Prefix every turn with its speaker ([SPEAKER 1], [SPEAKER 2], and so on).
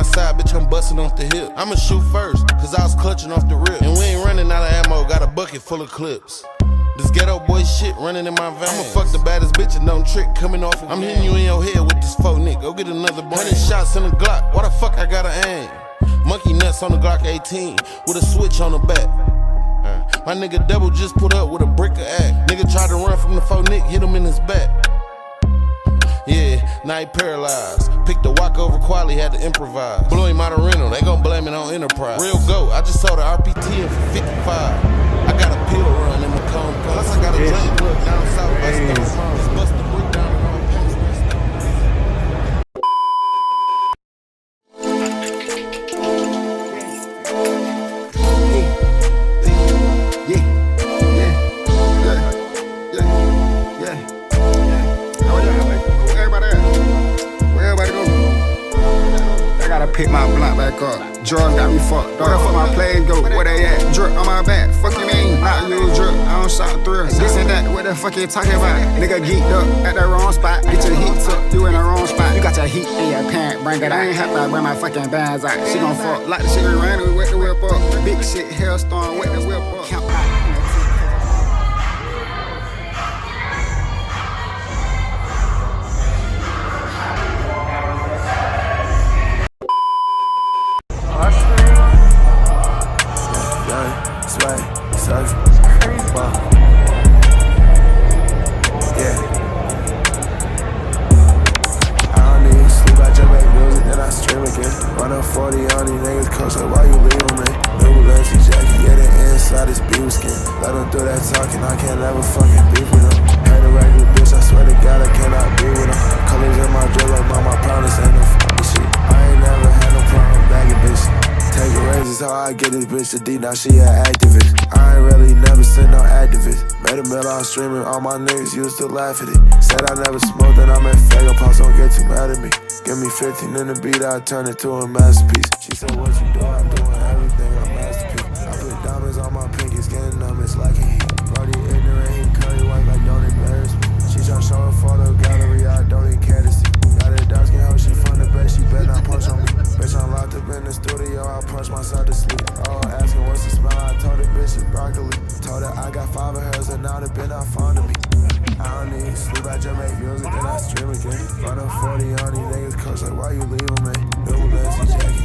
[SPEAKER 1] outside, bitch, I'm busting off the hip. I'ma shoot first, cause I was clutching off the rip. And we ain't running out of ammo, got a bucket full of clips. This ghetto boy shit running in my veins. I'ma fuck the baddest bitch and don't trick coming off. I'm hitting you in your head with this faux nick. Go get another 100 shots in the Glock. Why the fuck I gotta aim? Monkey nuts on the Glock 18 with a switch on the back. My nigga Double just put up with a brick of act. Nigga tried to run from the faux nick, hit him in his back. Yeah, now he paralyzed. Picked the walk over quality, had to improvise. Blew him out of rental, they gon' blame it on Enterprise. Real GOAT, I just sold a RPT in for 55. I got a pill run in my cone. Plus I got a jump plug down south. Let's bust the brick down in all pants.
[SPEAKER 2] Pick my blunt back up. Drugs got me fucked. Where the fuck my plays go? Where they at? Drip on my back. Fuck you mean? Not you drip. I don't shot through. This and that. What the fuck you talking about? Nigga geeked up at the wrong spot. Get your heat took. You in the wrong spot. You got your heat in your pants. Bring it out. I ain't happy to bring my fucking bands out. She gon' fuck like the shit we ran. We wet the whip up. Big shit, hailstorm. Wet the whip up. Count out.
[SPEAKER 3] Run up 40 on these niggas, coach, like why you leaving me? New Legacy jacket, yeah, the inside is beef skin. Let them do that talking, I can't ever fucking beef with them. Hate a regular bitch, I swear to God, I cannot be with them. Colors in my drip like mama, promise ain't no fucking shit. I ain't never had no problem bagging bitch. Taking raises, how I get this bitch to D, now she an activist. I ain't really never seen no activist. Made a mill on streaming, all my niggas used to laugh at it. Said I never smoked, and I'm at Fago, pops don't get too mad at me. Give me 15 in the beat, I turn it to a masterpiece. She said, what you do? I'm doing everything, I'm masterpiece. I put diamonds on my pinkies, getting numb, it's like a heat. Brody ignorant, he curry white like don't embarrass me. She tryna show her photo gallery, I don't even care to see. Got a dark skin hoe, she from the best, she better not punch on me. Bitch, I'm locked up in the studio, I punch myself to sleep. Oh, asking what's the smell, I told her bitch it's broccoli. Told her I got 5 of hers and now they been not fond of me. I don't need sleep, I just make music, then I stream again. Run up 40 on these niggas, coach, like why you leaving me? New Legacy jacket.